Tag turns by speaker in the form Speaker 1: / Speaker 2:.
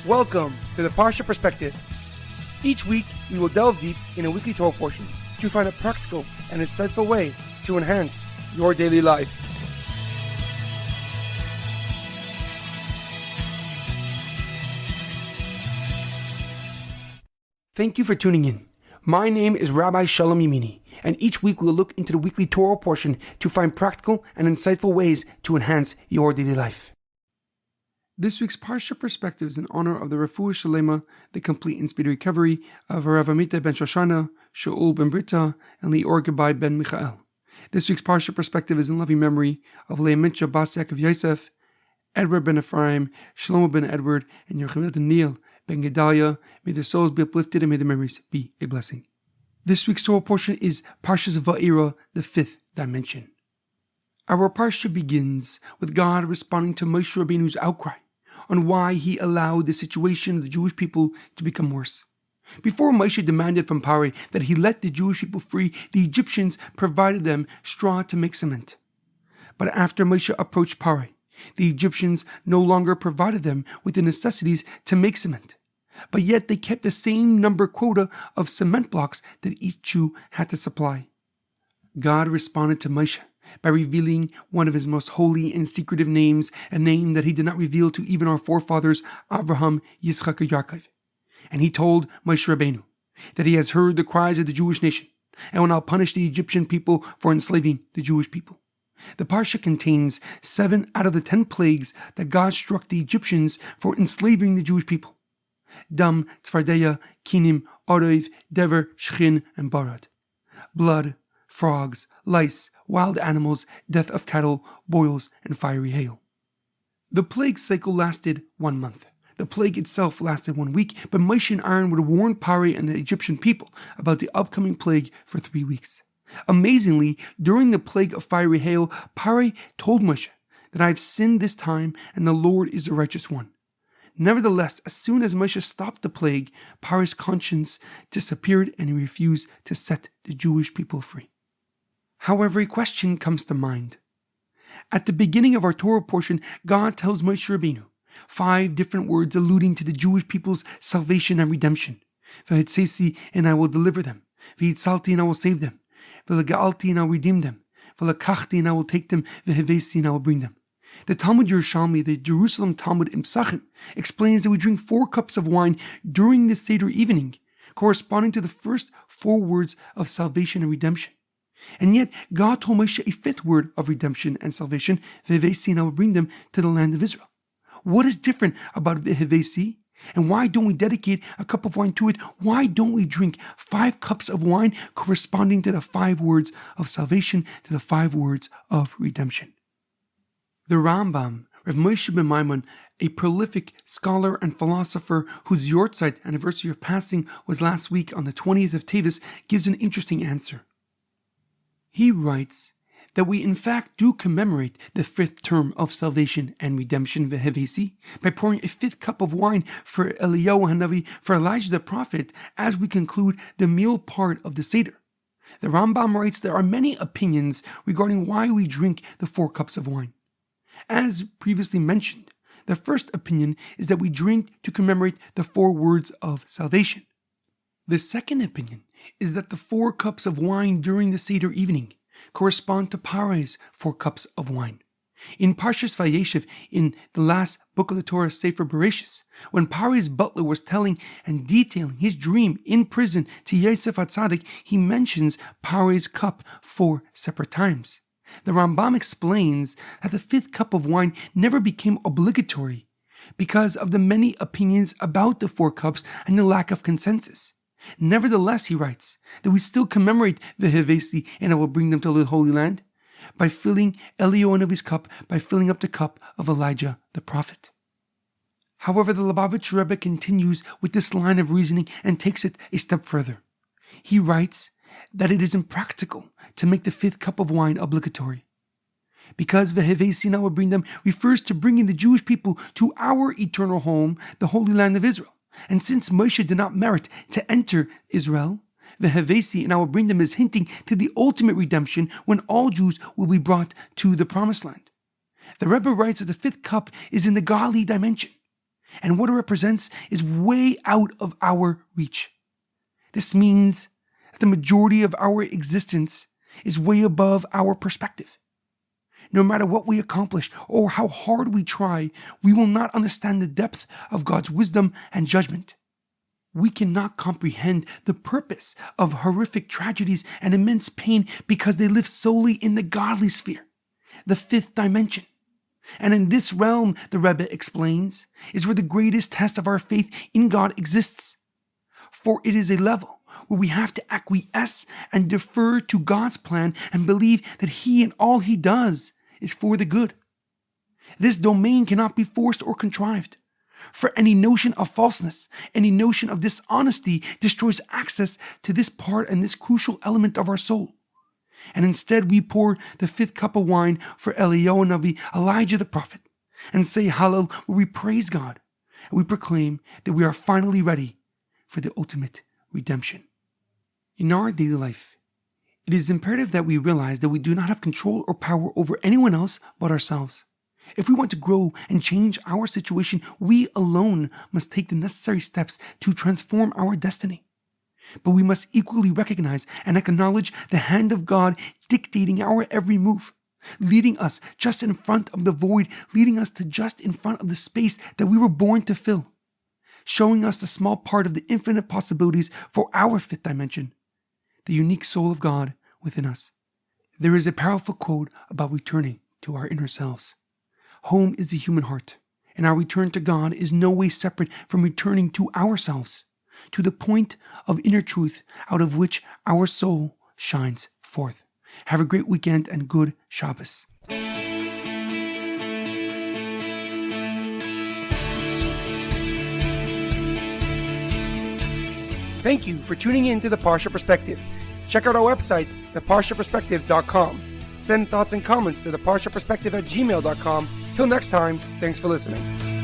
Speaker 1: Welcome to the Parsha Perspective. Each week, we will delve deep in a weekly Torah portion to find a practical and insightful way to enhance your daily life. Thank you for tuning in. My name is Rabbi Shalom Yemini, and each week we will look into the weekly Torah portion to find practical and insightful ways to enhance your daily life. This week's Parsha Perspective is in honor of the Refuah Shlema, the complete and speedy recovery of HaRav Amitai ben Shoshanna, Shaul ben Berta, and Lior Gabay ben Michal. This week's Parsha Perspective is in loving memory of Leah Mintche Bas of Yosef, Edward ben Ephraim, Shlema ben Edward, and Yochel ben Neil ben Gedaliah. May their souls be uplifted and may their memories be a blessing. This week's Torah portion is Parsha's Va'era, the fifth dimension. Our Parsha begins with God responding to Moshe Rabbeinu's outcry on why he allowed the situation of the Jewish people to become worse. Before Moshe demanded from Paro that he let the Jewish people free, the Egyptians provided them straw to make cement. But after Moshe approached Paro, the Egyptians no longer provided them with the necessities to make cement, but yet they kept the same number quota of cement blocks that each Jew had to supply. God responded to Moshe by revealing one of his most holy and secretive names, a name that he did not reveal to even our forefathers Abraham, Yitzchak, and Yaakov. And he told Moshe Rabbeinu that he has heard the cries of the Jewish nation and will now punish the Egyptian people for enslaving the Jewish people. The Parsha contains 7 out of the 10 plagues that God struck the Egyptians for enslaving the Jewish people: Dam, Tzfardeya, Kinim, Orev, Dever, Shechin, and Barad. Blood, frogs, lice, wild animals, death of cattle, boils, and fiery hail. The plague cycle lasted 1 month. The plague itself lasted 1 week, but Moshe and Aaron would warn Paro and the Egyptian people about the upcoming plague for 3 weeks. Amazingly, during the plague of fiery hail, Paro told Moshe that I have sinned this time and the Lord is the righteous one. Nevertheless, as soon as Moshe stopped the plague, Paro's conscience disappeared and he refused to set the Jewish people free. However, a question comes to mind. At the beginning of our Torah portion, God tells Moshe Rabbeinu 5 different words alluding to the Jewish people's salvation and redemption. V'hitzesi, and I will deliver them. V'hitzalti, and I will save them. V'lega'alti, and I will redeem them. V'lekachti, and I will take them. V'hevesi, and I will bring them. The Talmud Yerushalmi, the Jerusalem Talmud in Pesachim, explains that we drink 4 cups of wine during the Seder evening, corresponding to the first 4 words of salvation and redemption. And yet, God told Moshe a 5th word of redemption and salvation, V'hevesi, and I will bring them to the land of Israel. What is different about V'hevesi? And why don't we dedicate a cup of wine to it? Why don't we drink 5 cups of wine corresponding to the 5 words of salvation, to the 5 words of redemption? The Rambam, Rav Moshe ben Maimon, a prolific scholar and philosopher whose Yortzeit anniversary of passing was last week on the 20th of Tevis, gives an interesting answer. He writes that we in fact do commemorate the 5th term of salvation and redemption, V'hevesi, by pouring a 5th cup of wine for Eliyahu Hanavi, for Elijah the prophet, as we conclude the meal part of the Seder. The Rambam writes there are many opinions regarding why we drink the 4 cups of wine. As previously mentioned, the first opinion is that we drink to commemorate the 4 words of salvation. The second opinion is that the 4 cups of wine during the Seder evening correspond to Paro's 4 cups of wine. In Parshas Vayeshev, in the last book of the Torah, Sefer Bereshis, when Paro's butler was telling and detailing his dream in prison to Yosef HaTzadik, he mentions Paro's cup 4 separate times. The Rambam explains that the 5th cup of wine never became obligatory because of the many opinions about the 4 cups and the lack of consensus. Nevertheless, he writes that we still commemorate the V'hevesi, and I will bring them to the Holy Land, by filling Eliyahu Hanavi's cup, by filling up the cup of Elijah the prophet. However, the Lubavitch Rebbe continues with this line of reasoning and takes it a step further. He writes that it is impractical to make the 5th cup of wine obligatory, because V'hevesi, and I will bring them, refers to bringing the Jewish people to our eternal home, the Holy Land of Israel. And since Moshe did not merit to enter Israel, V'hevesi, and I will bring them, is hinting to the ultimate redemption when all Jews will be brought to the Promised Land. The Rebbe writes that the 5th cup is in the godly dimension. and what it represents is way out of our reach. This means that the majority of our existence is way above our perspective. No matter what we accomplish or how hard we try, we will not understand the depth of God's wisdom and judgment. We cannot comprehend the purpose of horrific tragedies and immense pain because they live solely in the godly sphere, the fifth dimension. And in this realm, the Rebbe explains, is where the greatest test of our faith in God exists. For it is a level where we have to acquiesce and defer to God's plan and believe that He and all He does is for the good. This domain cannot be forced or contrived. For any notion of falseness, any notion of dishonesty destroys access to this part and this crucial element of our soul. And instead we pour the fifth cup of wine for Eliyahu Navi, Elijah the prophet, and say Hallel, where we praise God, and we proclaim that we are finally ready for the ultimate redemption. In our daily life, it is imperative that we realize that we do not have control or power over anyone else but ourselves. If we want to grow and change our situation, we alone must take the necessary steps to transform our destiny. But we must equally recognize and acknowledge the hand of God dictating our every move, leading us just in front of the void, leading us to just in front of the space that we were born to fill, showing us the small part of the infinite possibilities for our fifth dimension, the unique soul of God within us. There is a powerful quote about returning to our inner selves. Home is the human heart, and our return to God is no way separate from returning to ourselves, to the point of inner truth out of which our soul shines forth. Have a great weekend and good Shabbos. Thank you for tuning in to the Parsha Perspective. Check out our website, theparshaperspective.com. Send thoughts and comments to theparshaperspective@gmail.com. Till next time, thanks for listening.